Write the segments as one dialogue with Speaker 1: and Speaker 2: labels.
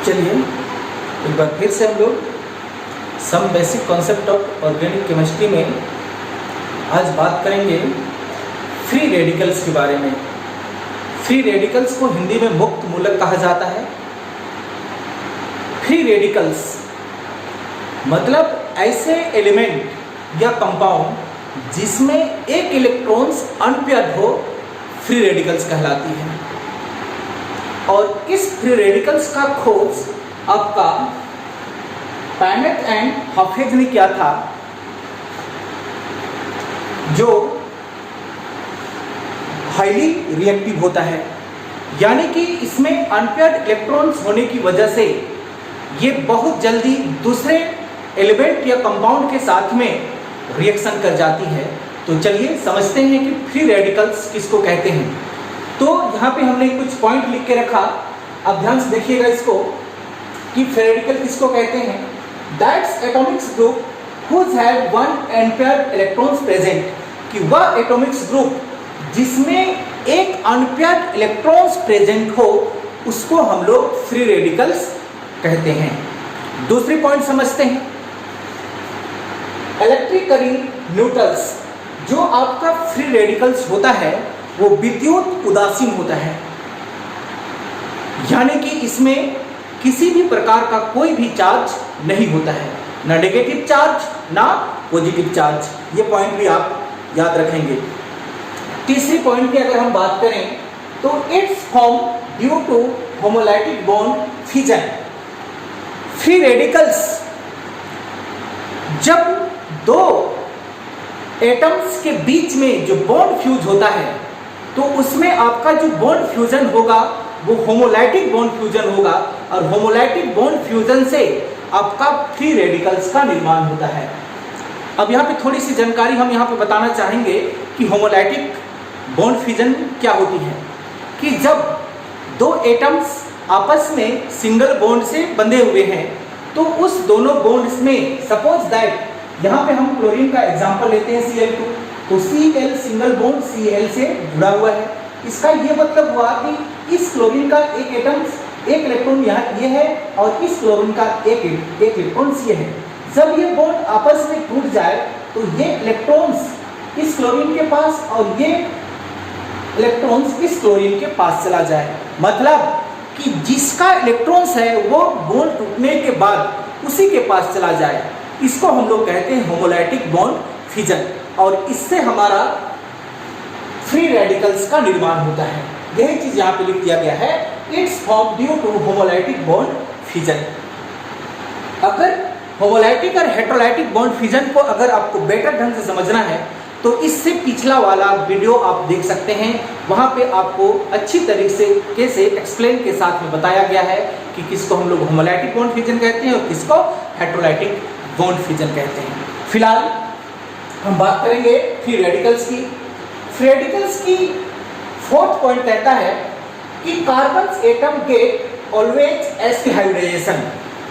Speaker 1: चलिए एक बार फिर से हम लोग some basic concept of organic chemistry में आज बात करेंगे फ्री रेडिकल्स के बारे में। फ्री रेडिकल्स को हिंदी में मुक्त मूलक कहा जाता है। फ्री रेडिकल्स मतलब ऐसे एलिमेंट या कंपाउंड जिसमें एक इलेक्ट्रॉन्स अनपेयर्ड हो, फ्री रेडिकल्स कहलाती है। और इस फ्री रेडिकल्स का खोज आपका पैनेट एंड हफेज ने किया था, जो हाईली रिएक्टिव होता है, यानी कि इसमें अनपेयर्ड इलेक्ट्रॉन्स होने की वजह से ये बहुत जल्दी दूसरे एलिमेंट या कंपाउंड के साथ में रिएक्शन कर जाती है। तो चलिए समझते हैं कि फ्री रेडिकल्स किसको कहते हैं। तो यहाँ पे हमने कुछ पॉइंट लिख के रखा, अब ध्यान से देखिएगा इसको कि फ्री रेडिकल किसको कहते हैं। That's atomics group whose have one unpaired electrons present, कि वह एटॉमिक्स ग्रुप जिसमें एक अनपेयर्ड इलेक्ट्रॉन्स प्रेजेंट हो उसको हम लोग फ्री रेडिकल्स कहते हैं। दूसरी पॉइंट समझते हैं, इलेक्ट्रिकली न्यूट्रल्स जो आपका फ्री रेडिकल्स होता है वो विद्युत उदासीन होता है, यानी कि इसमें किसी भी प्रकार का कोई भी चार्ज नहीं होता है, ना नेगेटिव चार्ज ना पॉजिटिव चार्ज। ये पॉइंट भी आप याद रखेंगे। तीसरी पॉइंट की अगर हम बात करें तो it's form due to homolytic bond fission. Free radicals जब दो एटम्स के बीच में जो बॉन्ड फ्यूज होता है तो उसमें आपका जो बॉन्ड फ्यूजन होगा वो होमोलाइटिक बॉन्ड फ्यूजन होगा, और होमोलाइटिक बॉन्ड फ्यूजन से आपका फ्री रेडिकल्स का निर्माण होता है। अब यहाँ पे थोड़ी सी जानकारी हम यहाँ पे बताना चाहेंगे कि होमोलाइटिक बॉन्ड फ्यूजन क्या होती है। कि जब दो एटम्स आपस में सिंगल बॉन्ड से बंधे हुए हैं तो उस दोनों बॉन्ड्स में सपोज दैट यहाँ पे हम क्लोरीन का एग्जांपल लेते हैं Cl2, तो Cl सिंगल बॉन्ड Cl से जुड़ा हुआ है। इसका ये मतलब हुआ कि इस क्लोरीन का एक एटम एक इलेक्ट्रॉन यहाँ ये है और इस क्लोरीन का एक इलेक्ट्रॉन ये है। जब ये बॉन्ड आपस में टूट जाए तो ये इलेक्ट्रॉन्स इस क्लोरीन के पास और ये इलेक्ट्रॉन्स इस क्लोरीन के पास चला जाए, मतलब कि जिसका इलेक्ट्रॉन्स है वो बॉन्ड टूटने के बाद उसी के पास चला जाए। इसको हम लोग कहते हैं होमोलाइटिक बॉन्ड फिजन, और इससे हमारा फ्री रेडिकल्स का निर्माण होता है। यही चीज यहाँ पे लिख दिया गया है, it's form due to homolytic bond fission. अगर होमोलाइटिक और हेटेरोलाइटिक बॉन्ड फिजन को अगर आपको बेटर ढंग से समझना है तो इससे पिछला वाला वीडियो आप देख सकते हैं, वहाँ पे आपको अच्छी तरीके से एक्सप्लेन के साथ में बताया गया है कि किसको हम लोग होमोलाइटिक बॉन्ड फिजन कहते हैं और किसको हेटेरोलाइटिक बॉन्ड फिजन कहते हैं। फिलहाल हम बात करेंगे फ्री रेडिकल्स की। फ्री रेडिकल्स की फोर्थ पॉइंट कहता है कि कार्बन एटम के ऑलवेज sp हाइब्रिडाइजेशन।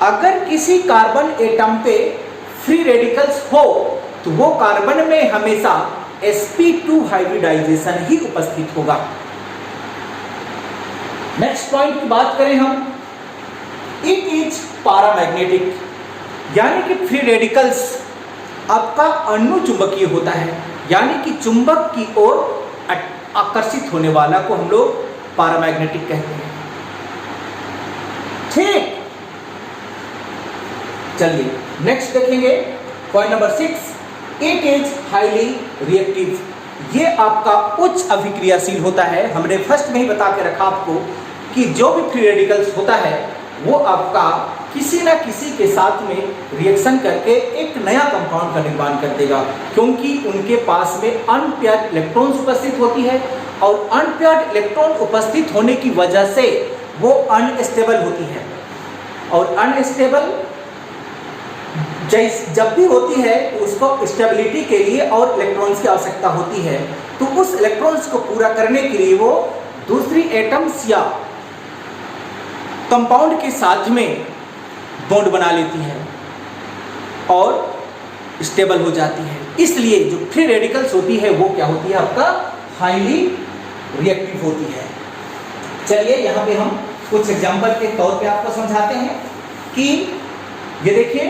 Speaker 1: अगर किसी कार्बन एटम पे फ्री रेडिकल्स हो तो वो कार्बन में हमेशा sp2 हाइब्रिडाइजेशन ही उपस्थित होगा। नेक्स्ट पॉइंट की बात करें हम, इट इज पैरामैग्नेटिक, यानी कि फ्री रेडिकल्स आपका अनुचुंबकीय होता है, यानी कि चुंबक की ओर आकर्षित होने वाला को हम लोग पैरामैग्नेटिक कहते हैं। ठीक, चलिए नेक्स्ट देखेंगे point number 6, it is highly reactive. ये आपका उच्च अभिक्रियाशील होता है। हमने फर्स्ट में ही बता के रखा आपको कि जो भी फ्री रेडिकल्स होता है वो आपका किसी ना किसी के साथ में रिएक्शन करके एक नया कंपाउंड का निर्माण कर देगा, क्योंकि उनके पास में अनपेयर्ड इलेक्ट्रॉन्स उपस्थित होती है, और अनपेयर्ड इलेक्ट्रॉन उपस्थित होने की वजह से वो अनस्टेबल होती है, और अनस्टेबल जब भी होती है तो उसको स्टेबिलिटी के लिए और इलेक्ट्रॉन्स की आवश्यकता होती है। तो उस इलेक्ट्रॉन्स को पूरा करने के लिए वो दूसरी एटम्स या कंपाउंड के साथ में बॉन्ड बना लेती है और स्टेबल हो जाती है। इसलिए जो फ्री रेडिकल्स होती है वो क्या होती है, आपका हाईली रिएक्टिव होती है। चलिए यहाँ पे हम कुछ एग्जांपल के तौर पे आपको समझाते हैं कि ये देखिए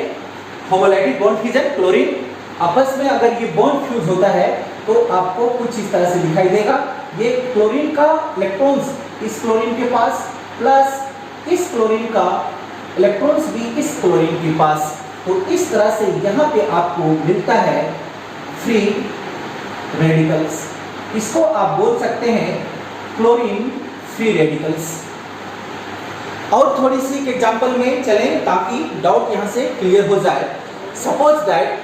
Speaker 1: होमोलाइटिक बॉन्ड फ्यूजन, क्लोरीन आपस में अगर ये बॉन्ड फ्यूज होता है तो आपको कुछ इस तरह से दिखाई देगा। ये क्लोरीन का इलेक्ट्रॉन्स इस क्लोरीन के पास प्लस इस क्लोरीन का इलेक्ट्रॉन्स भी इस क्लोरीन के पास, तो इस तरह से यहाँ पे आपको मिलता है फ्री रेडिकल्स। इसको आप बोल सकते हैं क्लोरीन फ्री रेडिकल्स। और थोड़ी सी एक एग्जांपल में चलें ताकि डाउट यहाँ से क्लियर हो जाए। सपोज दैट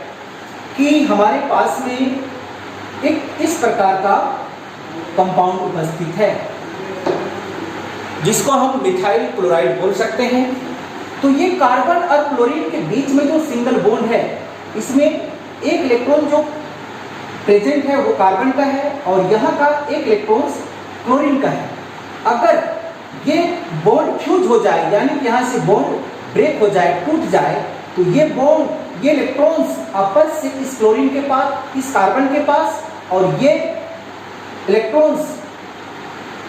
Speaker 1: कि हमारे पास में एक इस प्रकार का कंपाउंड उपस्थित है जिसको हम मिथाइल क्लोराइड बोल सकते हैं। तो ये कार्बन और क्लोरीन के बीच में जो सिंगल बॉन्ड है, इसमें एक इलेक्ट्रॉन जो प्रेजेंट है वो कार्बन का है और यहाँ का एक इलेक्ट्रॉन क्लोरीन का है। अगर ये बॉन्ड फ्यूज हो जाए, यानी कि यहाँ से बॉन्ड ब्रेक हो जाए, टूट जाए, तो ये बॉन्ड, ये इलेक्ट्रॉन्स आपस से इस क्लोरीन के पास, इस कार्बन के पास, और ये इलेक्ट्रॉन्स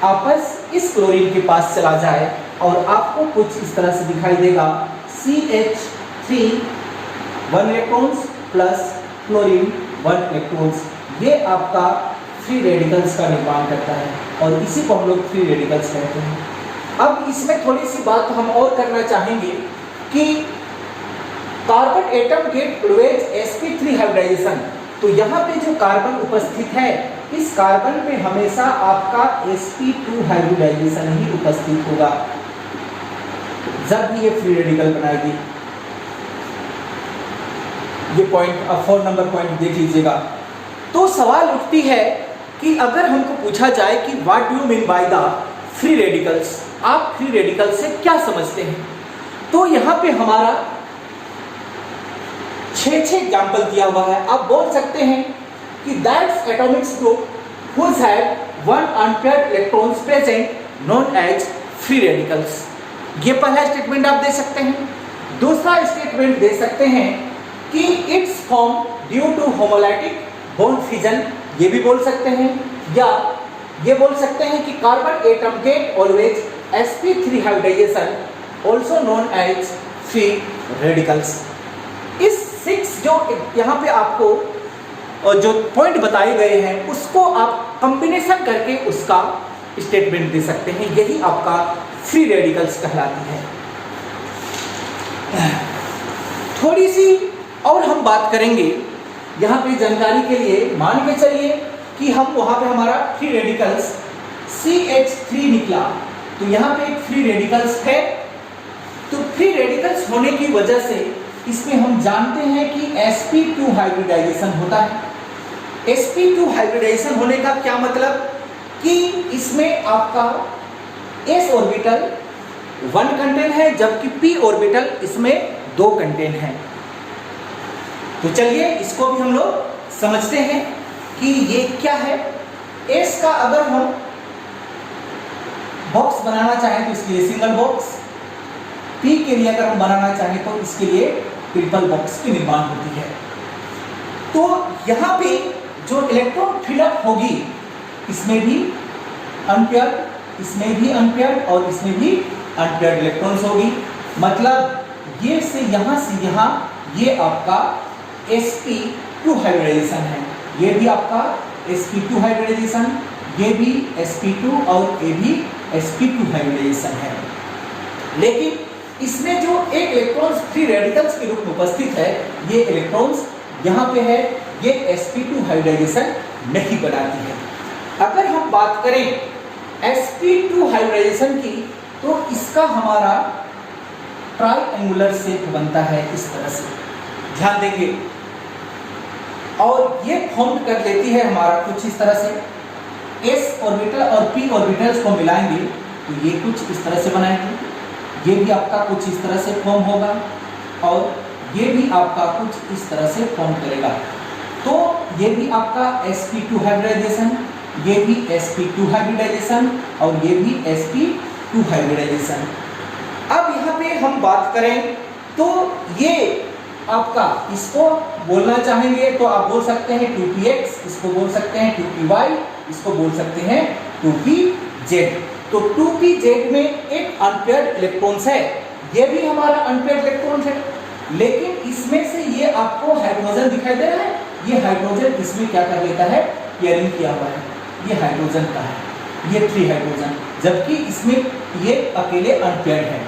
Speaker 1: आपस इस क्लोरीन के पास चला जाए और आपको कुछ इस तरह से दिखाई देगा CH3 1 electrons plus chlorine 1 electrons. ये आपका फ्री रेडिकल्स का निर्माण करता है और इसी को हम लोग फ्री रेडिकल्स कहते हैं। अब इसमें थोड़ी सी बात हम और करना चाहेंगे कि carbon atom get always sp3 hybridisation. तो यहाँ पे जो कार्बन उपस्थित है, इस कार्बन पे हमेशा आपका sp2 हाइब्रिडाइजेशन ही उपस्थित होगा जब भी ये फ्री रेडिकल बनाएगी। ये पॉइंट, अब 4 नंबर पॉइंट देख लीजिएगा। तो सवाल उठती है कि अगर हमको पूछा जाए कि what do you mean by the free radicals, आप फ्री रेडिकल से क्या समझते हैं, तो यहाँ पे हमारा 6 एग्जाम्पल दिया हुआ है। आप बोल सकते हैं कि that's atomic group which have 1 unpaired electrons present known as free radicals. ये पहला स्टेटमेंट आप दे सकते हैं। दूसरा स्टेटमेंट दे सकते हैं कि it's form due to homolytic bond fusion, ये भी बोल सकते हैं। या ये बोल सकते हैं कि carbon atom get always sp3 hybridisation also known as free radicals. इस 6 जो यहाँ पे आपको जो पॉइंट बताए गए हैं उसको आप कॉम्बिनेशन करके उसका स्टेटमेंट दे सकते हैं। यही आपका फ्री रेडिकल्स कहलाती है। थोड़ी सी और हम बात करेंगे यहाँ पे जानकारी के लिए। मान के चलिए कि हम वहाँ पे हमारा फ्री रेडिकल्स CH3 निकला, तो यहाँ पे एक फ्री रेडिकल्स है। तो फ्री रेडिकल्स होने की वजह से इसमें हम जानते हैं कि sp2 हाइब्रिडाइजेशन होता है। sp2 हाइब्रिडाइजेशन होने का क्या मतलब कि इसमें आपका s ऑर्बिटल 1 कंटेन है जबकि p ऑर्बिटल इसमें 2 कंटेन है। तो चलिए इसको भी हम लोग समझते हैं कि ये क्या है। s का अगर हम बॉक्स बनाना चाहें तो इसके लिए सिंगल बॉक्स, p के लिए अगर हम बनाना चाहें तो इसके लिए ट्रिपल बॉक्स की निर्माण होती है। तो यहाँ पे जो इलेक्ट्रॉन फिलअप होगी, इसमें भी अनपेयर्ड, इसमें भी अनपेयर्ड और इसमें भी अनपेयर्ड इलेक्ट्रॉन्स होगी। मतलब ये से यहाँ ये आपका sp2 हाइब्रिडाइजेशन है। ये भी आपका sp2 हाइब्रिडाइजेशन, ये भी sp2 और ये भी sp2 हाइब्रिडाइजेशन है। लेकिन इसमें जो एक इलेक्ट्रॉन्स फ्री रेडिकल्स के रूप में उपस्थित है, ये इलेक्ट्रॉन्स यहाँ पे है, ये sp2 हाइब्रिडाइजेशन नहीं बनाती है। अगर हम बात करें sp2 हाइब्रिडाइजेशन की, तो इसका हमारा ट्राइएंगुलर शेप बनता है इस तरह से, ध्यान देंगे। और ये फॉर्म कर लेती है हमारा कुछ इस तरह से। s ऑर्बिटल और p ऑर्बिटल्स को मिलाएंगे तो ये कुछ इस तरह से बनाएंगे। ये भी आपका कुछ इस तरह से फॉर्म होगा और ये भी आपका कुछ इस तरह से फॉर्म करेगा। तो ये भी आपका sp2 हाइब्रिडाइजेशन, ये भी sp2 हाइब्रिडाइजेशन और ये भी sp2 हाइब्रिडाइजेशन। अब यहाँ पे हम बात करें तो ये आपका, इसको बोलना चाहेंगे तो आप बोल सकते हैं 2px, इसको बोल सकते हैं 2py, इसको बोल सकते हैं 2pz। तो 2pz में एक अनपेयर्ड इलेक्ट्रॉन्स है, ये भी हमारा अनपेयर्ड इलेक्ट्रॉन है, लेकिन इसमें से ये आपको हाइड्रोजन दिखाई दे रहा है, ये हाइड्रोजन इसमें क्या कर लेता है, पेयरिंग किया हुआ है, ये हाइड्रोजन का है, ये 3 हाइड्रोजन, जबकि इसमें ये अकेले अनपेयर्ड है।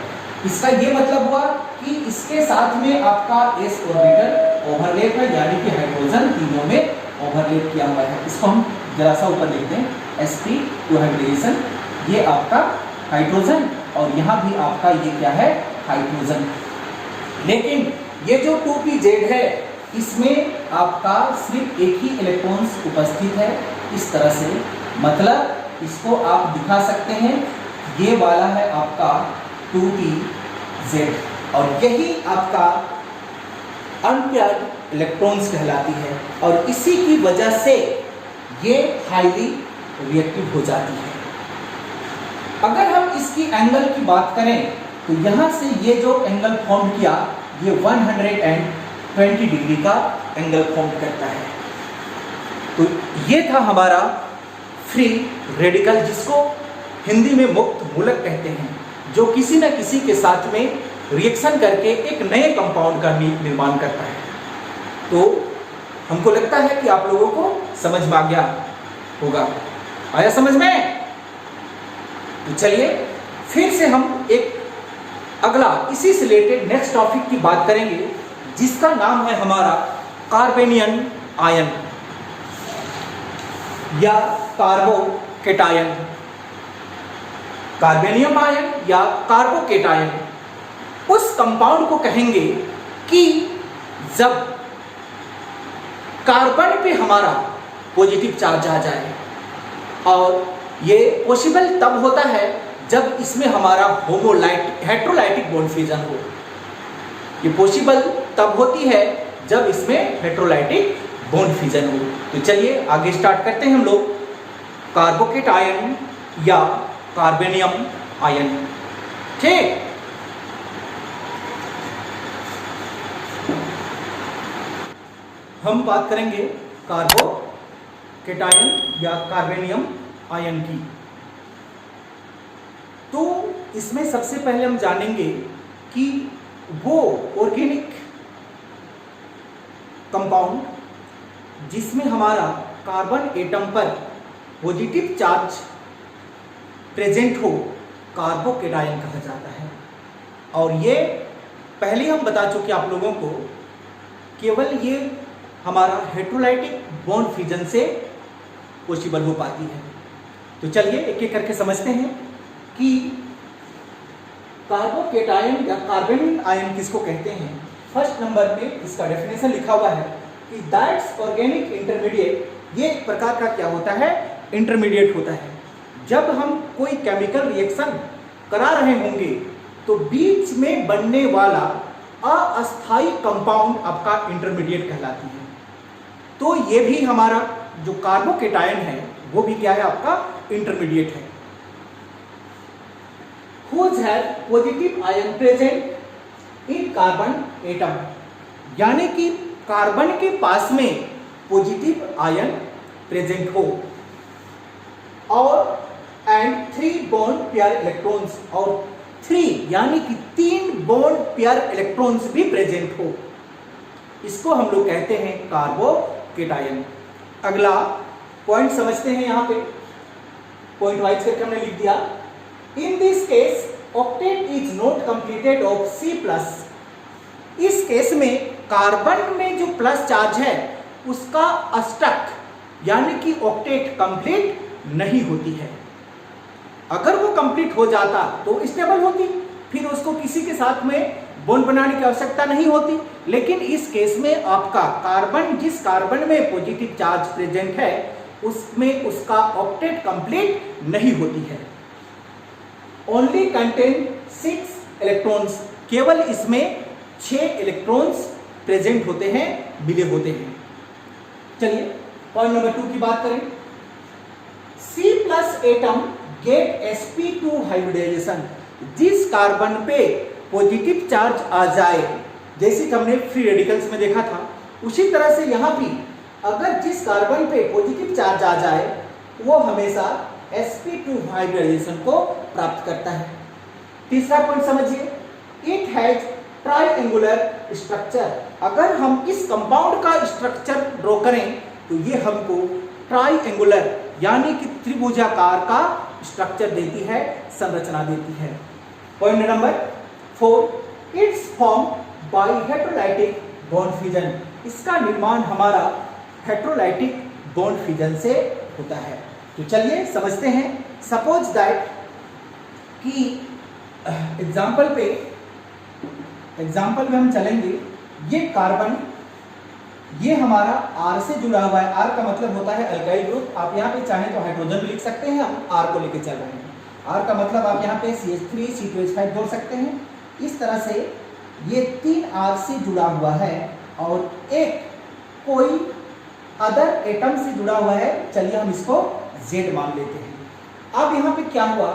Speaker 1: इसका ये मतलब हुआ कि इसके साथ में आपका s ऑर्बिटल ओवरलैप है, यानी कि हाइड्रोजन तीनों में ओवरलैप किया हुआ है। इसको हम जरा सा ऊपर लिखते हैं, sp2 हाइब्रिडेशन, ये आपका हाइड्रोजन और यहाँ भी आपका ये क्या है, हाइड्रोजन। लेकिन ये जो 2pz है, इसमें आपका सिर्फ एक ही इलेक्ट्रॉन्स उपस्थित है, इस तरह से, मतलब इसको आप दिखा सकते हैं, ये वाला है आपका 2pz और यही आपका अनपेयर्ड इलेक्ट्रॉन्स कहलाती है और इसी की वजह से ये हाईली रिएक्टिव हो जाती है। अगर हम इसकी एंगल की बात करें तो यहां से ये जो एंगल फॉर्म किया, ये 120 डिग्री का एंगल फॉर्म करता है। तो ये था हमारा फ्री रेडिकल, जिसको हिंदी में मुक्त मूलक कहते हैं, जो किसी न किसी के साथ में रिएक्शन करके एक नए कंपाउंड का निर्माण करता है। तो हमको लगता है कि आप लोगों को समझ में आ गया होगा, आया समझ में? तो चलिए फिर से हम एक अगला इसी से रिलेटेड नेक्स्ट टॉपिक की बात करेंगे, जिसका नाम है हमारा कार्बेनियन आयन या कार्बोकेटायन। कार्बेनियम आयन या कार्बोकेटायन उस कंपाउंड को कहेंगे कि जब कार्बन पे हमारा पॉजिटिव चार्ज आ जाए, और ये पॉसिबल तब होता है जब इसमें हमारा हेट्रोलाइटिक बॉन्ड फ्यूजन हो। ये पॉसिबल तब होती है जब इसमें हेट्रोलाइटिक बॉन्ड फ्यूजन हो। तो चलिए आगे स्टार्ट करते हैं हम लोग, कार्बोकेटायन या कार्बेनियम आयन। ठीक, हम बात करेंगे कार्बोकेटायन या कार्बेनियम आयन की। तो इसमें सबसे पहले हम जानेंगे कि वो ऑर्गेनिक कंपाउंड जिसमें हमारा कार्बन एटम पर पॉजिटिव चार्ज प्रेजेंट हो, कार्बोकेटायन कहा जाता है। और ये पहले हम बता चुके आप लोगों को, केवल ये हमारा हेट्रोलाइटिक बॉन्ड फ्यूजन से पॉसिबल हो पाती है। तो चलिए एक एक करके समझते हैं कि कार्बोकेटायन या कार्बेनियन आयन किसको कहते हैं। फर्स्ट नंबर पे इसका डेफिनेशन लिखा हुआ है कि दैट्स ऑर्गेनिक इंटरमीडिएट, ये एक प्रकार का क्या होता है, इंटरमीडिएट होता है। जब हम कोई केमिकल रिएक्शन करा रहे होंगे तो बीच में बनने वाला अस्थायी कंपाउंड आपका इंटरमीडिएट कहलाती है। तो ये भी हमारा जो कार्बोकेटायन है वो भी क्या है, आपका इंटरमीडिएट है। whose have positive ion present in carbon atom, यानी कि कार्बन के पास में पॉजिटिव आयन प्रेजेंट हो, और एंड 3 बॉन्ड पेयर इलेक्ट्रॉन्स, और 3 यानी कि 3 बॉन्ड पेयर इलेक्ट्रॉन्स भी प्रेजेंट हो, इसको हम लोग कहते हैं कार्बोकेटायन। अगला पॉइंट समझते हैं, यहां पे पॉइंट वाइज करके हमने लिख दिया। In this case octet is not completed of C+। इस केस में कार्बन में जो प्लस चार्ज है उसका अष्टक यानी कि ऑक्टेट कंप्लीट नहीं होती है। अगर वो कंप्लीट हो जाता तो स्टेबल होती, फिर उसको किसी के साथ में बॉन्ड बनाने की आवश्यकता नहीं होती। लेकिन इस केस में आपका कार्बन, जिस कार्बन में पॉजिटिव चार्ज प्रेजेंट है उसमें उसका ऑक्टेट कंप्लीट नहीं होती है। ओनली कंटेन 6 इलेक्ट्रॉन्स, केवल इसमें 6 इलेक्ट्रॉन्स प्रेजेंट होते हैं, मिले होते हैं। चलिए पॉइंट नंबर 2 की बात करें। C+ atom get sp2 hybridisation, जिस कार्बन पे पॉजिटिव चार्ज आ जाए, जैसे कि हमने फ्री रेडिकल्स में देखा था, उसी तरह से यहां भी अगर जिस कार्बन पे पॉजिटिव चार्ज आ जाए वो हमेशा sp2 हाइब्रिडाइजेशन को प्राप्त करता है। तीसरा पॉइंट समझिए, इट हैज ट्राइएंगुलर स्ट्रक्चर। अगर हम इस कंपाउंड का स्ट्रक्चर ड्रॉ करें तो ये हमको ट्राइएंगुलर यानी कि त्रिभुजाकार का स्ट्रक्चर देती है, संरचना देती है। Point number 4, it's form by heterolytic bond fusion. इसका निर्माण हमारा हेटेरोलाइटिक बॉन्ड फ्यूजन से होता है। तो चलिए समझते हैं। सपोज दैट कि एग्जाम्पल में हम चलेंगे, ये कार्बन ये हमारा R से जुड़ा हुआ है। R का मतलब होता है अल्काइल ग्रुप। आप यहाँ पे चाहें तो हाइड्रोजन भी लिख सकते हैं, हम R को लेके चल रहे हैं। R का मतलब आप यहाँ पे CH3 C2H5 जोड़ सकते हैं। इस तरह से ये 3 R से जुड़ा हुआ है और एक कोई अदर एटम से जुड़ा हुआ है, चलिए हम इसको Z मान लेते हैं। अब यहाँ पे क्या हुआ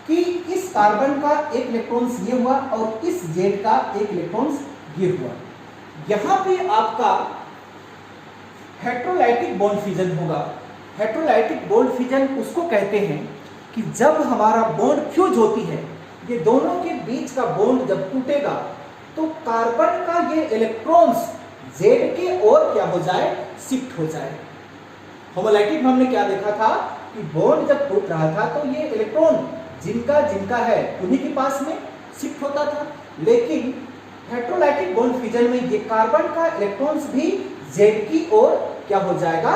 Speaker 1: कि इस कार्बन का एक इलेक्ट्रॉन्स ये हुआ और इस Z का एक इलेक्ट्रॉन्स ये हुआ। यहाँ पे आपका हेटेरोलाइटिक बॉन्ड फ्यूजन होगा। हेटेरोलाइटिक बॉन्ड फ्यूजन उसको कहते हैं कि जब हमारा बॉन्ड फ्यूज होती है, ये दोनों के बीच का बॉन्ड जब टूटेगा तो कार्बन का ये इलेक्ट्रॉन्स Z के ओर क्या हो जाए, शिफ्ट हो जाए। होमोलाइटिक में हमने क्या देखा था कि बॉन्ड जब टूट रहा था तो ये इलेक्ट्रॉन जिनका है उन्हीं के पास में शिफ्ट होता था, लेकिन हेटेरोलाइटिक बॉन्ड फ्यूजन में ये कार्बन का इलेक्ट्रॉन्स भी Z की ओर क्या हो जाएगा,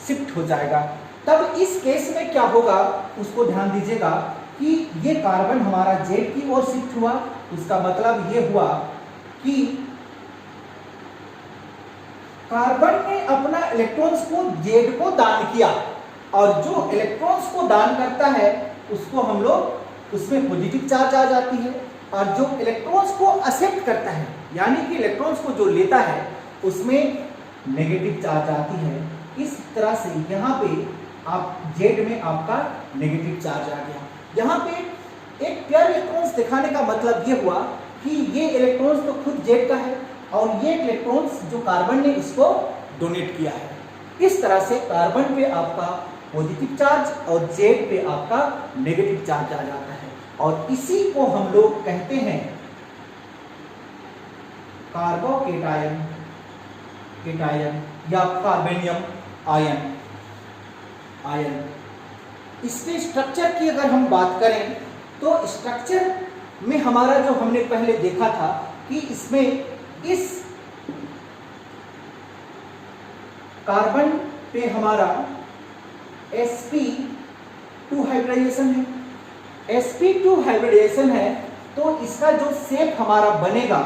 Speaker 1: शिफ्ट हो जाएगा। तब इस केस में क्या होगा उसको ध्यान दीजिएगा कि ये कार्बन हमारा Z की ओर शिफ्ट हुआ, उसका मतलब ये हुआ कि कार्बन ने अपना इलेक्ट्रॉन्स को Z को दान किया और जो इलेक्ट्रॉन्स को दान करता है उसको हम लोग उसमें पॉजिटिव चार्ज आ जाती है, और जो इलेक्ट्रॉन्स को एक्सेप्ट करता है यानी कि इलेक्ट्रॉन्स को जो लेता है उसमें नेगेटिव चार्ज आती है। इस तरह से यहाँ पे आप Z में आपका नेगेटिव चार्ज आ गया। यहाँ पे एक पेयर इलेक्ट्रॉन्स दिखाने का मतलब ये हुआ कि ये इलेक्ट्रॉन्स तो खुद Z का है और ये इलेक्ट्रॉन्स जो कार्बन ने इसको डोनेट किया है। इस तरह से कार्बन पे आपका पॉजिटिव चार्ज और Z पे आपका नेगेटिव चार्ज आ जाता है, और इसी को हम लोग कहते हैं कार्बोकेटायन या कार्बेनियम आयन। इसके स्ट्रक्चर की अगर हम बात करें तो स्ट्रक्चर में हमारा जो हमने पहले देखा था कि इसमें इस कार्बन पे हमारा sp2 हाइब्रिडाइजेशन है। sp2 हाइब्रिडाइजेशन है तो इसका जो शेप हमारा बनेगा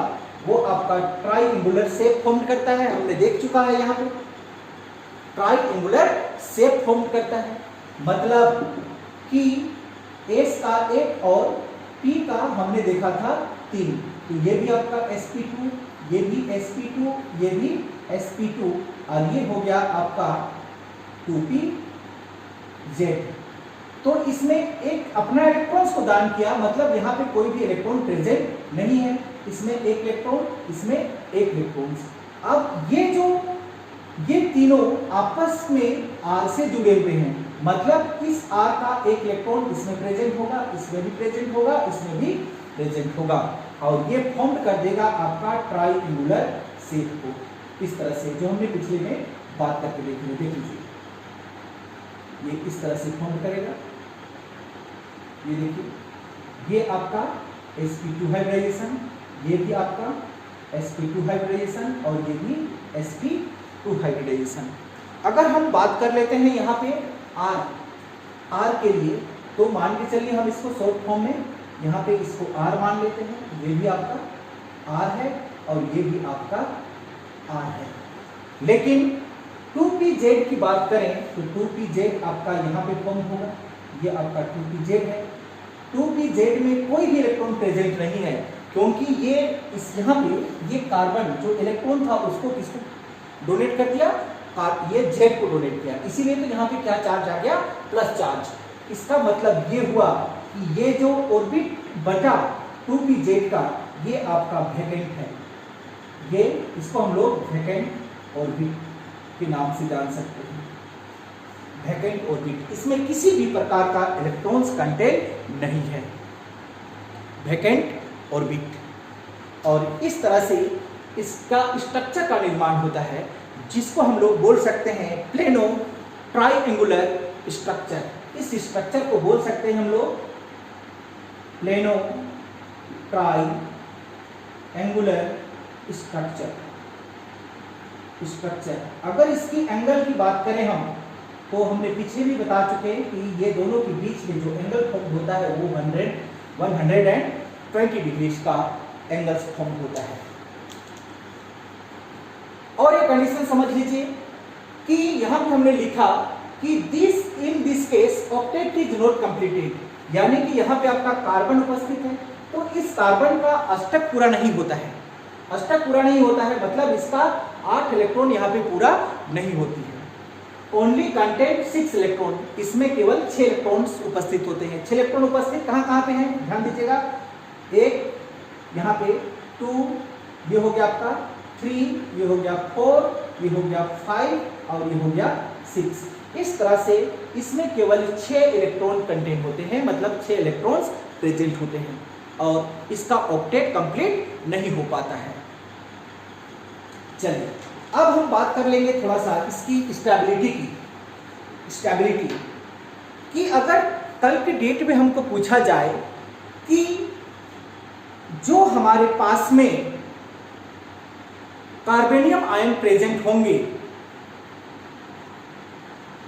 Speaker 1: वो आपका ट्राइएंगुलर शेप फॉर्म करता है। हमने देख चुका है, यहाँ पे ट्राइएंगुलर शेप फॉर्म करता है, मतलब कि S का 1 और P का हमने देखा था 3, तो ये भी आपका sp2, ये भी sp2, ये भी sp2 और ये हो गया आपका 2pz। तो इसमें एक अपना इलेक्ट्रॉन्स को दान किया, मतलब यहाँ पे कोई भी इलेक्ट्रॉन प्रेजेंट नहीं है। इसमें एक इलेक्ट्रॉन, इसमें एक इलेक्ट्रॉन। अब ये तीनों आपस में R से जुड़े हुए हैं, मतलब इस R का एक इलेक्ट्रॉन इसमें प्रेजेंट होगा, इसमें भी प्रेजेंट होगा, इसमें भी प्रेजेंट होगा, और ये फॉर्म कर देगा आपका ट्राइएंगुलर शेप को। इस तरह से जो हमने पिछले में बात करके देख लीजिए, ये इस तरह से फॉर्म करेगा। ये देखिए, ये आपका sp2 हाइब्रिडाइजेशन, ये भी आपका sp2 हाइब्रिडाइजेशन और ये भी sp2 हाइब्रिडाइजेशन। अगर हम बात कर लेते हैं यहाँ पे R के लिए, तो मान के चलिए हम इसको शॉर्ट फॉर्म में यहाँ पे इसको R मान लेते हैं। ये भी आपका R है और ये भी आपका R है। लेकिन 2pz की बात करें तो 2pz आपका यहाँ पे फॉर्म होगा, ये आपका 2pz है। 2pz में कोई भी इलेक्ट्रॉन प्रेजेंट नहीं है, क्योंकि ये इस यहाँ पे ये कार्बन जो इलेक्ट्रॉन था उसको किसको डोनेट कर दिया, ये Z को डोनेट किया, इसीलिए तो यहाँ पे क्या चार्ज आ गया, प्लस चार्ज। इसका मतलब ये हुआ कि ये जो ऑर्बिट बटा 2pz का ये आपका वैकेंट है, ये इसको हम लोग वैकेंट ऑर्बिट के नाम से जान सकते हैं। वैकेंट ऑर्बिट, इसमें किसी भी प्रकार का इलेक्ट्रॉन्स कंटेंट नहीं है। Vacant orbit. और इस तरह से इसका स्ट्रक्चर का निर्माण होता है, जिसको हम लोग बोल सकते हैं प्लेनो ट्राइएंगुलर स्ट्रक्चर। इस स्ट्रक्चर को बोल सकते हैं हम लोग प्लेनो ट्राइएंगुलर स्ट्रक्चर। अगर इसकी एंगल की बात करें हम, तो हमने पीछे भी बता चुके हैं कि ये दोनों के बीच में जो एंगल फॉर्म होता है वो 120 डिग्री का एंगल फॉर्म होता है। और ये कंडीशन समझ लीजिए कि यहां पे हमने लिखा कि in this case octet is not completed, यानी कि यहां पे आपका कार्बन उपस्थित है, तो इस कार्बन का अष्टक पूरा नहीं होता है। अष्टक पूरा नहीं होता है मतलब इसका 8 इलेक्ट्रॉन यहाँ पे पूरा नहीं होती है। ओनली कंटेंट 6 इलेक्ट्रॉन, इसमें केवल 6 इलेक्ट्रॉन्स उपस्थित होते हैं। 6 इलेक्ट्रॉन उपस्थित कहाँ कहाँ पे हैं, ध्यान दीजिएगा। एक यहाँ पे 2, ये हो गया आपका 3, ये हो गया 4, ये हो गया 5 और ये हो गया 6। इस तरह से इसमें केवल 6 इलेक्ट्रॉन कंटेंट होते हैं, मतलब 6 इलेक्ट्रॉन्स प्रेजेंट होते हैं और इसका ऑक्टेट कंप्लीट नहीं हो पाता है। चलिए अब हम बात कर लेंगे थोड़ा सा इसकी स्टेबिलिटी कि अगर कल के डेट में हमको पूछा जाए कि जो हमारे पास में कार्बोनियम आयन प्रेजेंट होंगे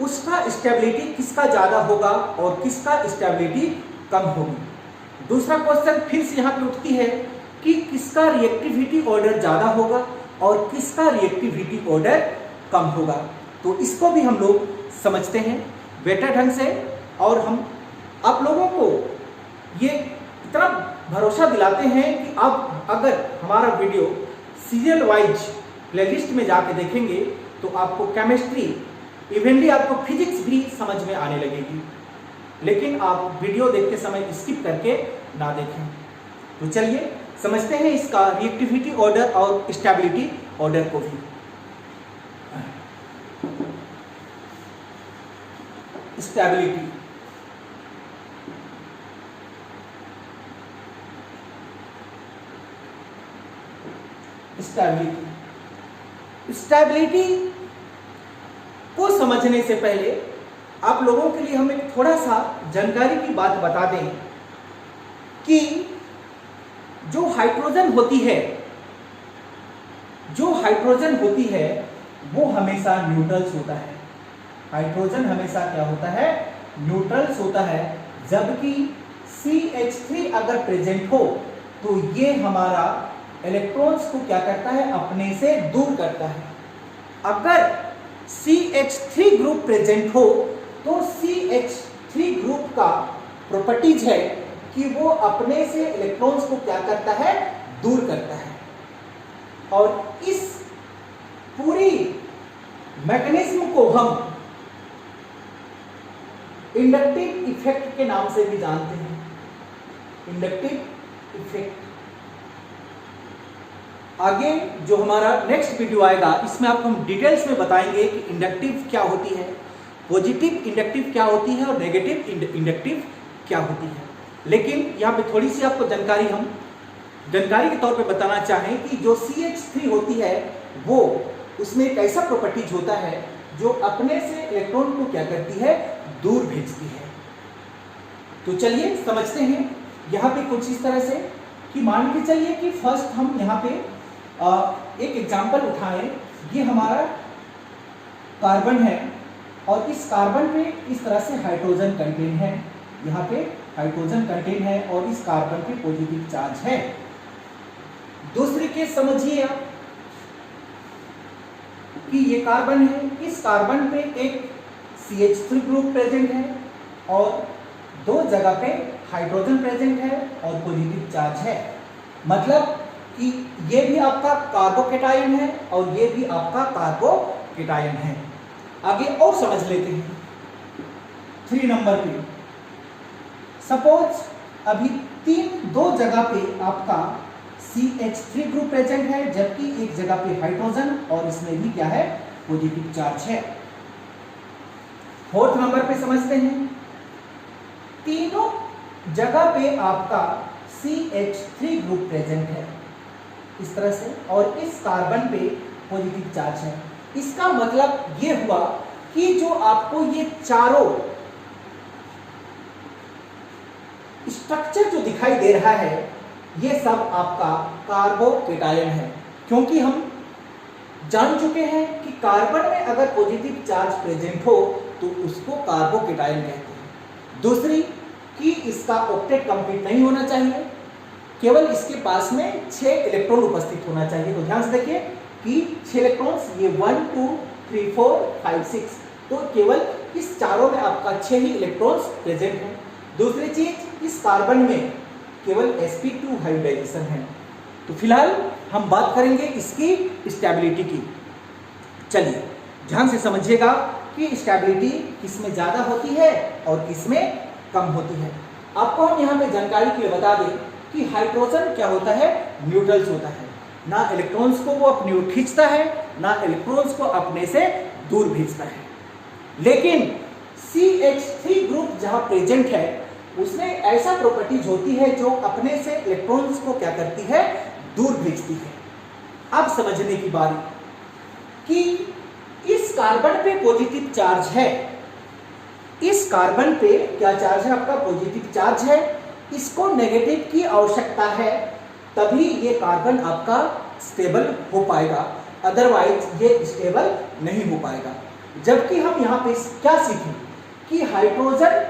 Speaker 1: उसका स्टेबिलिटी किसका ज्यादा होगा और किसका स्टेबिलिटी कम होगी। दूसरा क्वेश्चन फिर से यहां पे उठती है कि किसका रिएक्टिविटी ऑर्डर ज्यादा होगा और किसका रिएक्टिविटी ऑर्डर कम होगा। तो इसको भी हम लोग समझते हैं बेटर ढंग से, और हम आप लोगों को ये इतना भरोसा दिलाते हैं कि आप अगर हमारा वीडियो सीरियल वाइज प्लेलिस्ट में जाके देखेंगे तो आपको केमिस्ट्री इवेंटली आपको फिजिक्स भी समझ में आने लगेगी, लेकिन आप वीडियो देखते समय स्किप करके ना देखें। तो चलिए समझते हैं इसका रिएक्टिविटी ऑर्डर और स्टेबिलिटी ऑर्डर को भी। स्टेबिलिटी को समझने से पहले आप लोगों के लिए हम एक थोड़ा सा जानकारी की बात बता दें कि जो हाइड्रोजन होती है वो हमेशा न्यूट्रल्स होता है। हाइड्रोजन हमेशा क्या होता है, न्यूट्रल्स होता है, जबकि CH3 अगर प्रेजेंट हो तो ये हमारा इलेक्ट्रॉन्स को क्या करता है, अपने से दूर करता है। अगर CH3 ग्रुप प्रेजेंट हो तो CH3 ग्रुप का प्रॉपर्टीज है कि वो अपने से इलेक्ट्रॉन्स को क्या करता है, दूर करता है। और इस पूरी मैकेनिज्म को हम इंडक्टिव इफेक्ट के नाम से भी जानते हैं। इंडक्टिव इफेक्ट आगे जो हमारा नेक्स्ट वीडियो आएगा इसमें आपको हम डिटेल्स में बताएंगे कि इंडक्टिव क्या होती है, पॉजिटिव इंडक्टिव क्या होती है और नेगेटिव इंडक्टिव क्या होती है। लेकिन यहाँ पे थोड़ी सी आपको जानकारी के तौर पे बताना चाहें कि जो CH3 होती है वो उसमें एक ऐसा प्रॉपर्टीज होता है जो अपने से इलेक्ट्रॉन को क्या करती है, दूर भेजती है। तो चलिए समझते हैं यहाँ पे कुछ इस तरह से कि मान के चलिए कि फर्स्ट हम यहाँ पे एक एग्जांपल उठाएं। ये हमारा कार्बन है और इस कार्बन पे इस तरह से हाइड्रोजन कंटेन है, यहाँ पे हाइड्रोजन कंटेन है और इस कार्बन पे पॉजिटिव चार्ज है। दूसरी केस समझिए आप कि ये कार्बन है, इस कार्बन पे एक CH3 ग्रुप प्रेजेंट है और 2 जगह पे हाइड्रोजन प्रेजेंट है और पॉजिटिव चार्ज है। मतलब कि ये भी आपका कार्बोकेटायन है और ये भी आपका कार्बोकेटायन है। आगे और समझ लेते हैं 3 नंबर पे। सपोज अभी 2 जगह पे आपका CH3 ग्रुप प्रेजेंट है जबकि एक जगह पे हाइड्रोजन और इसमें भी क्या है, पॉजिटिव चार्ज है। 4th नंबर पे समझते हैं 3 जगह पे आपका CH3 ग्रुप प्रेजेंट है इस तरह से, और इस कार्बन पे पॉजिटिव चार्ज है। इसका मतलब ये हुआ कि जो आपको ये चारों स्ट्रक्चर जो दिखाई दे रहा है ये सब आपका कार्बोकेटायन है, क्योंकि हम जान चुके हैं कि कार्बन में अगर पॉजिटिव चार्ज प्रेजेंट हो तो उसको कार्बोकेटायन कहते हैं। दूसरी कि इसका ऑक्टेट कंप्लीट नहीं होना चाहिए, केवल इसके पास में 6 इलेक्ट्रॉन उपस्थित होना चाहिए। तो ध्यान से देखिए कि 6 इलेक्ट्रॉन्स, ये 1 2 3 4 5 6, तो केवल इस चारों में आपका 6 ही इलेक्ट्रॉन्स प्रेजेंट हैं। दूसरी चीज, इस कार्बन में केवल sp2 हाइब्रिडाइजेशन है। तो फिलहाल हम बात करेंगे इसकी स्टेबिलिटी की। चलिए ध्यान से समझिएगा कि स्टेबिलिटी किसमें ज्यादा होती है और किसमें कम होती है। आपको हम यहाँ पे जानकारी के लिए बता दें कि हाइड्रोजन क्या होता है, न्यूट्रल्स होता है, ना इलेक्ट्रॉन्स को वो अपनी ओर खींचता है ना इलेक्ट्रॉन्स को अपने से दूर भेजता है। लेकिन CH3 ग्रुप जहां प्रेजेंट है उसमें ऐसा प्रॉपर्टीज होती है जो अपने से इलेक्ट्रॉन्स को क्या करती है, दूर भेजती है। अब समझने की बारी कि इस कार्बन पे पॉजिटिव चार्ज है, इस कार्बन पे क्या चार्ज है आपका, पॉजिटिव चार्ज है। इसको नेगेटिव की आवश्यकता है तभी ये कार्बन आपका स्टेबल हो पाएगा, अदरवाइज ये स्टेबल नहीं हो पाएगा। जबकि हम यहाँ पे क्या सीखें कि हाइड्रोजन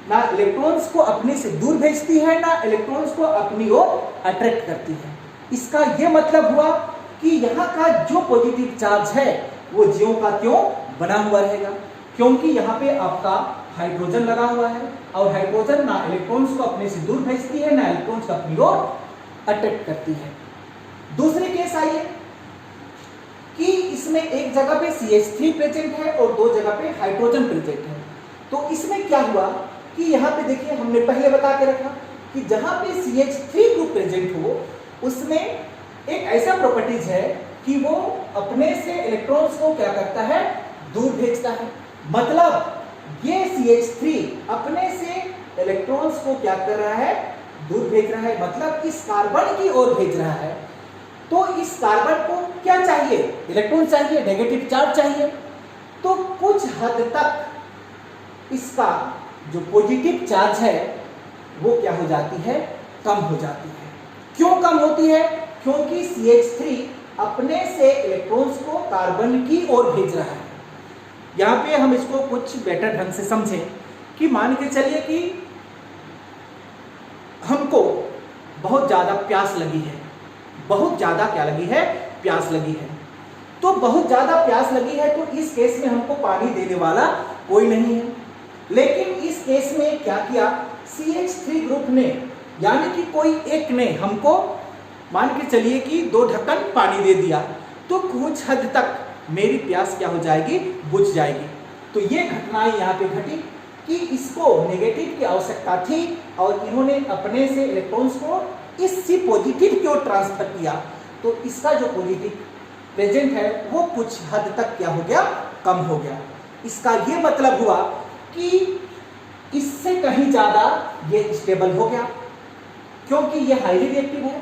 Speaker 1: ना इलेक्ट्रॉन्स को अपने से दूर भेजती है ना इलेक्ट्रॉन्स को अपनी ओर अट्रैक्ट करती है। इसका यह मतलब हुआ कि यहाँ का जो पॉजिटिव चार्ज है वो ज्यों का त्यों बना हुआ रहेगा, क्योंकि यहाँ पे आपका हाइड्रोजन लगा हुआ है और हाइड्रोजन ना इलेक्ट्रॉन्स को अपने से दूर भेजती है ना इलेक्ट्रॉन्स को अपनी ओर अट्रैक्ट करती है। दूसरे केस आइए कि इसमें एक जगह पे CH3 प्रेजेंट है और दो जगह पे हाइड्रोजन प्रेजेंट है। तो इसमें क्या हुआ कि यहाँ पे देखिए हमने पहले बता के रखा कि जहां पे CH3 ग्रुप प्रेजेंट हो उसमें एक ऐसा प्रॉपर्टीज है कि वो अपने से इलेक्ट्रॉन्स को क्या करता है, दूर भेजता है। मतलब ये CH3 अपने से इलेक्ट्रॉन्स को क्या कर रहा है, दूर भेज रहा है, मतलब इस कार्बन की ओर भेज रहा है। तो इस कार्बन को क्या चाहिए, इलेक्ट्रॉन चाहिए, नेगेटिव चार्ज चाहिए। तो कुछ हद तक इसका जो पॉजिटिव चार्ज है वो क्या हो जाती है, कम हो जाती है। क्यों कम होती है, क्योंकि CH3 अपने से इलेक्ट्रॉन्स को कार्बन की ओर भेज रहा है। यहां पे हम इसको कुछ बेटर ढंग से समझें कि मान के चलिए कि हमको बहुत ज्यादा प्यास लगी है, बहुत ज्यादा क्या लगी है, प्यास लगी है। तो बहुत ज्यादा प्यास लगी है तो इस केस में हमको पानी देने वाला कोई नहीं है। लेकिन इस केस में क्या किया, CH3 ग्रुप ने, यानी कि कोई एक ने हमको मान के चलिए कि 2 ढक्कन पानी दे दिया, तो कुछ हद तक मेरी प्यास क्या हो जाएगी, बुझ जाएगी। तो ये घटनाएं यहाँ पे घटी कि इसको नेगेटिव की आवश्यकता थी और इन्होंने अपने से इलेक्ट्रॉन्स को इस सी पॉजिटिव की ओर ट्रांसफर किया। तो इसका जो पॉजिटिव प्रेजेंट है वो कुछ हद तक क्या हो गया, कम हो गया। इसका ये मतलब हुआ कि इससे कहीं ज्यादा ये स्टेबल हो गया, क्योंकि ये हाईली रिएक्टिव है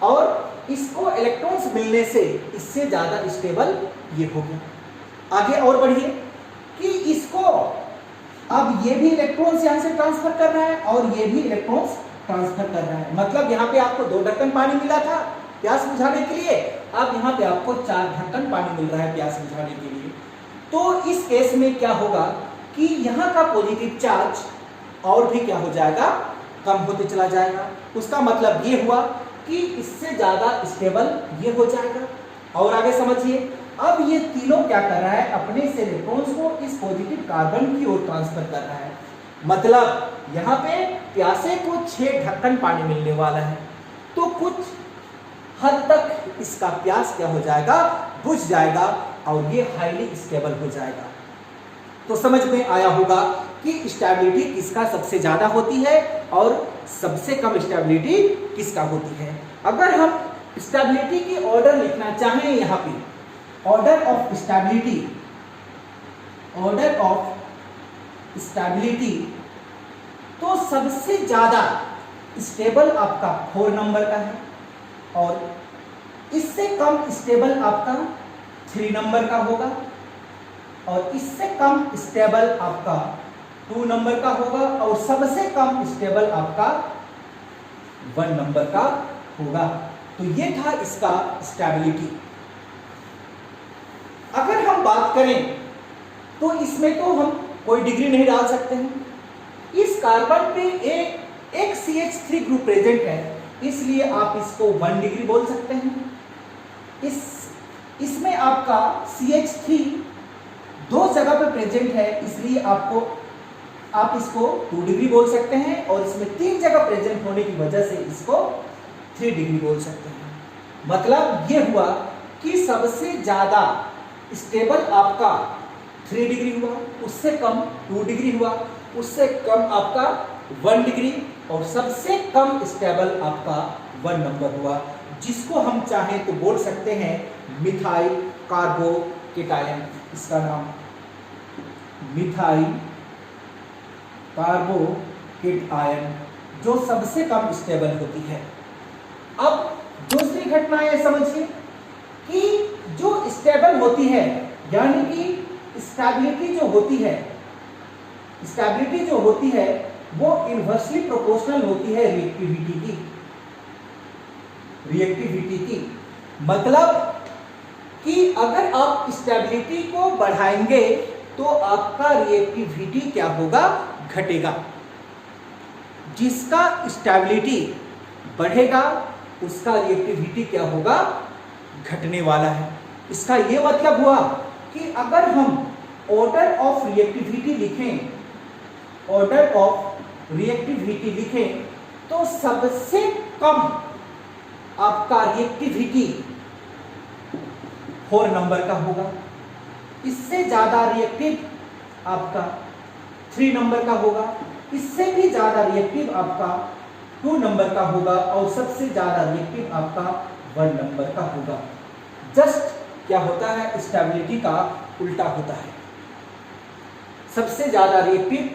Speaker 1: और इसको इलेक्ट्रॉन्स मिलने से इससे ज्यादा स्टेबल ये हो गया। आगे और बढ़िए कि इसको अब ये भी इलेक्ट्रॉन्स यहां से ट्रांसफर कर रहा है और ये भी इलेक्ट्रॉन्स ट्रांसफर कर रहा है। मतलब यहाँ पे आपको 2 ढक्कन पानी मिला था प्यास बुझाने के लिए, अब यहाँ पे आपको 4 ढक्कन पानी मिल रहा है प्यास बुझाने के लिए। तो इस केस में क्या होगा कि यहाँ का पॉजिटिव चार्ज और भी क्या हो जाएगा, कम होते चला जाएगा। उसका मतलब ये हुआ कि इससे ज्यादा स्टेबल ये हो जाएगा। और आगे समझिए, अब ये तीनों क्या कर रहा है, अपने से इलेक्ट्रॉन्स को इस पॉजिटिव कार्बन की ओर ट्रांसफर कर रहा है। मतलब यहाँ पे प्यासे को 6 ढक्कन पानी मिलने वाला है, तो कुछ हद तक इसका प्यास क्या हो जाएगा, बुझ जाएगा और ये हाईली स्टेबल हो जाएगा। तो समझ में आया होगा कि स्टेबिलिटी किसका सबसे ज्यादा होती है और सबसे कम स्टेबिलिटी किसका होती है। अगर हम स्टेबिलिटी की ऑर्डर लिखना चाहें, यहाँ पे order of stability, order of stability, तो सबसे ज्यादा स्टेबल आपका 4 नंबर का है और इससे कम स्टेबल आपका 3 नंबर का होगा और इससे कम स्टेबल आपका 2 नंबर का होगा और सबसे कम स्टेबल आपका 1 नंबर का होगा। तो ये था इसका स्टेबिलिटी। अगर हम बात करें तो इसमें तो हम कोई डिग्री नहीं डाल सकते हैं। इस कार्बन पे एक CH3 ग्रुप प्रेजेंट है, इसलिए आप इसको 1 डिग्री बोल सकते हैं। इसमें आपका CH3 2 जगह पे प्रेजेंट है, इसलिए आप इसको 2 डिग्री बोल सकते हैं और इसमें 3 जगह प्रेजेंट होने की वजह से इसको 3 डिग्री बोल सकते हैं। मतलब ये हुआ कि सबसे ज्यादा स्टेबल आपका 3 डिग्री हुआ, उससे कम 2 डिग्री हुआ, उससे कम आपका 1 डिग्री और सबसे कम स्टेबल आपका 1 नंबर हुआ, जिसको हम चाहें तो बोल सकते हैं मिथाइल कार्बोकेटायन। इसका नाम मिथाइल कार्बोकेटायन, जो सबसे कम स्टेबल होती है। अब दूसरी घटनाएं समझिए कि जो स्टेबल होती है, यानी कि स्टेबिलिटी जो होती है वो इनवर्सली प्रोपोर्शनल होती है रिएक्टिविटी की। मतलब कि अगर आप स्टेबिलिटी को बढ़ाएंगे तो आपका रिएक्टिविटी क्या होगा, घटेगा। जिसका स्टेबिलिटी बढ़ेगा उसका रिएक्टिविटी क्या होगा, घटने वाला है। इसका यह मतलब हुआ कि अगर हम ऑर्डर ऑफ रिएक्टिविटी लिखें तो सबसे कम आपका रिएक्टिविटी 4 नंबर का होगा, इससे ज्यादा रिएक्टिव आपका 3 नंबर का होगा, इससे भी ज्यादा रिएक्टिव आपका 2 नंबर का होगा और सबसे ज्यादा रिएक्टिव आपका 1 नंबर का होगा। जस्ट क्या होता है, स्टेबिलिटी का उल्टा होता है। सबसे ज्यादा रिएक्टिव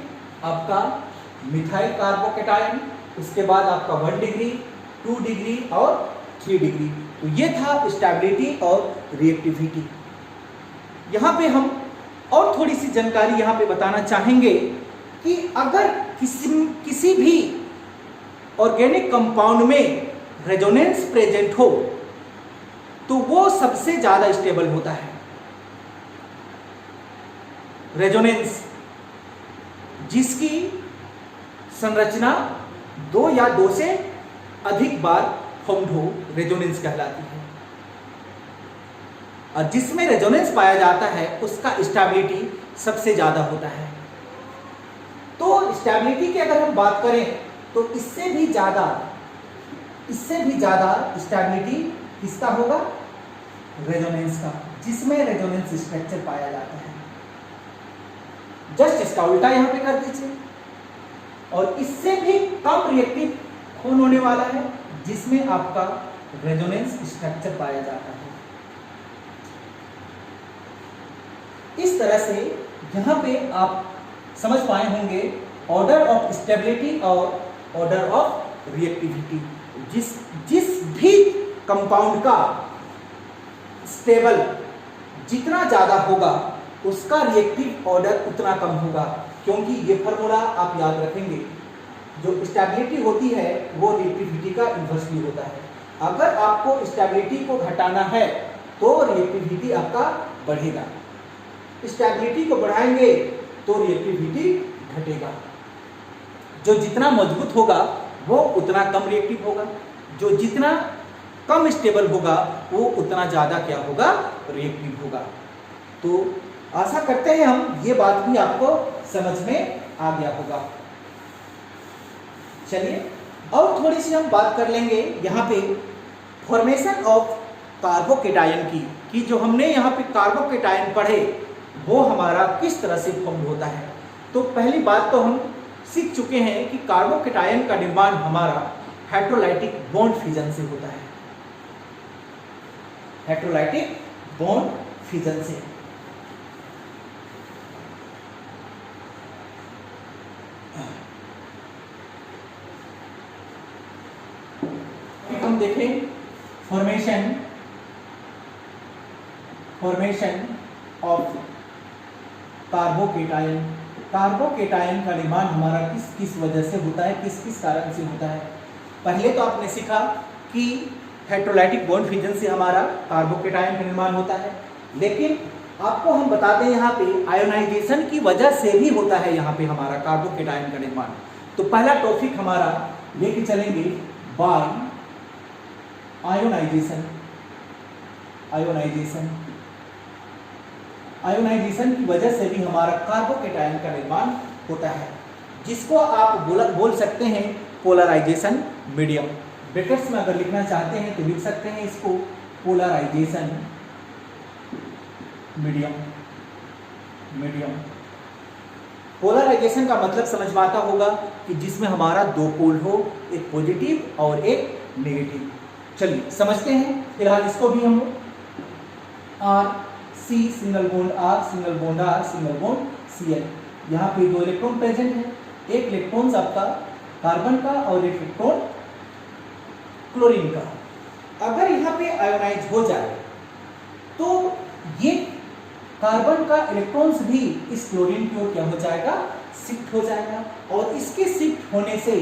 Speaker 1: आपका मिथाइल कार्बोकेटायन, उसके बाद आपका 1 डिग्री, 2 डिग्री और 3 डिग्री। तो ये था स्टेबिलिटी और रिएक्टिविटी। यहाँ पे हम और थोड़ी सी जानकारी यहाँ पे बताना चाहेंगे कि अगर किसी भी ऑर्गेनिक कंपाउंड में रेजोनेंस प्रेजेंट हो तो वो सबसे ज्यादा स्टेबल होता है। रेजोनेंस जिसकी संरचना 2 या 2 से अधिक बार फॉर्म्ड हो, रेजोनेंस कहलाती है। और जिसमें रेजोनेंस पाया जाता है उसका स्टेबिलिटी सबसे ज्यादा होता है। तो स्टेबिलिटी की अगर हम बात करें तो इससे भी ज्यादा स्टेबिलिटी किसका होगा, रेजोनेंस का, जिसमें रेजोनेंस स्ट्रक्चर पाया जाता है। जस्ट इसका उल्टा यहां पे कर दीजिए। और इससे भी कम रिएक्टिव कौन होने वाला है, जिसमें आपका रेजोनेंस स्ट्रक्चर पाया जाता है। इस तरह से यहां पे आप समझ पाए होंगे ऑर्डर ऑफ स्टेबिलिटी और ऑर्डर ऑफ रिएक्टिविटी। जिस भी कंपाउंड का स्टेबल जितना ज्यादा होगा उसका रिएक्टिव ऑर्डर उतना कम होगा, क्योंकि ये फॉर्मूला आप याद रखेंगे, जो स्टेबिलिटी होती है वो रिएक्टिविटी का इन्वर्सली होता है। अगर आपको स्टेबिलिटी को घटाना है तो रिएक्टिविटी आपका बढ़ेगा, स्टेबिलिटी को बढ़ाएंगे तो रिएक्टिविटी घटेगा। जो जितना मजबूत होगा वो उतना कम रिएक्टिव होगा, जो जितना कम स्टेबल होगा वो उतना ज्यादा क्या होगा, रिएक्टिव होगा। तो आशा करते हैं हम ये बात भी आपको समझ में आ गया होगा। चलिए और थोड़ी सी हम बात कर लेंगे यहाँ पे फॉर्मेशन ऑफ कार्बोकेटायन की, कि जो हमने यहाँ पे कार्बोकेटायन पढ़े वो हमारा किस तरह से फॉर्म होता है। तो पहली बात तो हम सीख चुके हैं कि कार्बोकेटायन का निर्माण हमारा हेटेरोलाइटिक बॉन्ड फिजन से होता है, हेटेरोलाइटिक बॉन्ड फिजन से। हम देखें फॉर्मेशन ऑफ कार्बोकेटायन। कार्बोकेटायन का निर्माण हमारा किस किस वजह से होता है, किस किस कारण से होता है। पहले तो आपने सीखा कि हेटेरोलाइटिक बॉन्ड फ्यूजन से हमारा कार्बोकेटायन का निर्माण होता है, लेकिन आपको हम बताते हैं यहाँ पे आयोनाइजेशन की वजह से भी होता है यहाँ पे हमारा कार्बोकेटायन का निर्माण। तो पहला टॉपिक हमारा लेके चलेंगे बाय आयोनाइजेशन। आयोनाइजेशन की वजह से भी हमारा कार्बोकेटायन का निर्माण होता है, जिसको आप बोल सकते हैं पोलराइजेशन मीडियम। ब्रैकेट्स में अगर लिखना चाहते हैं तो लिख सकते हैं इसको पोलराइजेशन मीडियम। पोलराइजेशन का मतलब समझ में आता होगा कि जिसमें हमारा दो पोल हो, एक पॉजिटिव और एक नेगेटिव। चलिए समझते हैं। फिलहाल इसको भी हम R C single bond R single bond R single bond Cl। यहाँ पे दो इलेक्ट्रॉन प्रेजेंट है, एक इलेक्ट्रॉन आपका कार्बन का और एक इलेक्ट्रॉन क्लोरीन का। अगर यहाँ पे आयोनाइज हो जाए तो ये कार्बन का इलेक्ट्रॉन्स भी इस क्लोरीन की ओर क्या हो जाएगा, शिफ्ट हो जाएगा, और इसके शिफ्ट होने से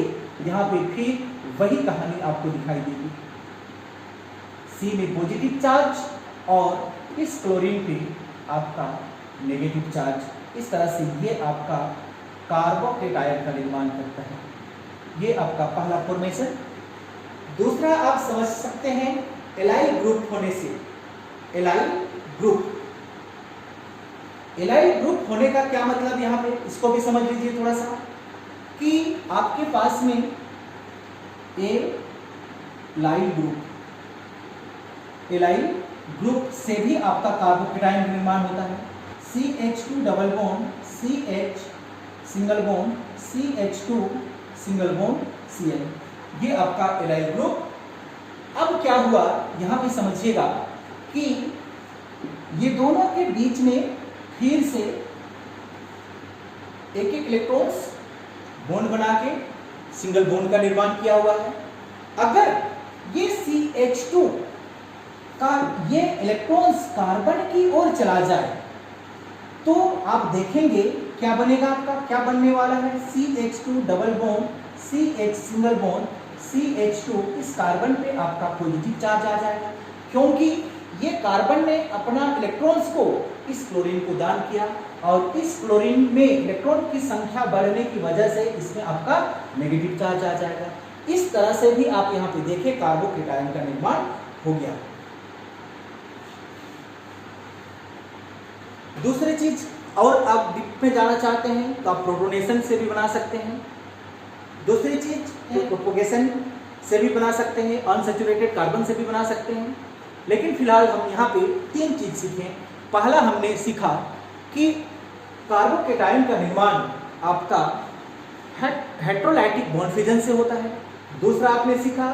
Speaker 1: यहाँ पे फिर वही कहानी आपको दिखाई देगी। सी में पॉजिटिव चार्ज और इस क्लोरीन पे आपका नेगेटिव चार्ज। इस तरह से ये आपका कार्बोकेटायन का निर्माण करता है। ये आपका पहला फॉर्मेशन। दूसरा आप समझ सकते हैं एलाइल ग्रुप होने से। एलाइल ग्रुप होने का क्या मतलब यहाँ पे, इसको भी समझ लीजिए थोड़ा सा, कि आपके पास में एलाइल ग्रुप से भी आपका कार्बोकेटायन निर्माण होता है। CH2 double bond CH single bond CH2 single bond Cl, ये आपका एलाइल ग्रुप। अब क्या हुआ यहाँ पे समझिएगा कि ये दोनों के बीच में फिर से एक एक इलेक्ट्रॉन्स बॉन्ड बना के सिंगल बॉन्ड का निर्माण किया हुआ है। अगर ये CH2 का ये इलेक्ट्रॉन्स कार्बन की ओर चला जाए तो आप देखेंगे क्या बनेगा, आपका क्या बनने वाला है, CH2 double bond CH single bond CH2। इस कार्बन पे आपका पॉजिटिव चार्ज आ जाएगा, क्योंकि ये कार्बन ने अपना इलेक्ट्रॉन्स को इस क्लोरीन को दान किया, और इस क्लोरीन में इलेक्ट्रॉन की संख्या बढ़ने की वजह से इसमें आपका नेगेटिव चार्ज आ जाएगा। इस तरह से भी आप यहाँ पे देखें कार्बोकेटायन का निर्माण हो गया। दूसरी चीज, और आप डीप में जाना चाहते हैं तो आप प्रोटोनेशन से भी बना सकते हैं। दूसरी चीज प्रोपोगेशन से भी बना सकते हैं, अनसैचुरेटेड कार्बन से भी बना सकते हैं। लेकिन फिलहाल हम यहाँ पे तीन चीज सीखे। पहला हमने सीखा कि कार्बोकेटायन का निर्माण आपका हेटेरोलाइटिक बॉन्ड फ्यूजन से होता है। दूसरा आपने सीखा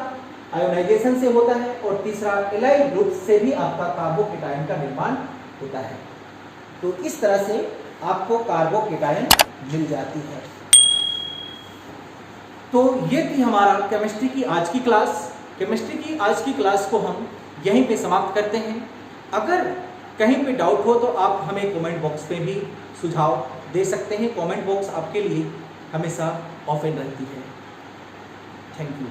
Speaker 1: आयोनाइजेशन से होता है, और तीसरा एलाइल ग्रुप से भी आपका कार्बोकेटायन का निर्माण होता है। तो इस तरह से आपको कार्बोकेटायन मिल जाती है। तो ये थी हमारा केमिस्ट्री की आज की क्लास। केमिस्ट्री की आज की क्लास को हम यहीं पे समाप्त करते हैं। अगर कहीं पे डाउट हो तो आप हमें कमेंट बॉक्स पे भी सुझाव दे सकते हैं। कमेंट बॉक्स आपके लिए हमेशा ओपन रहती है। Thank you.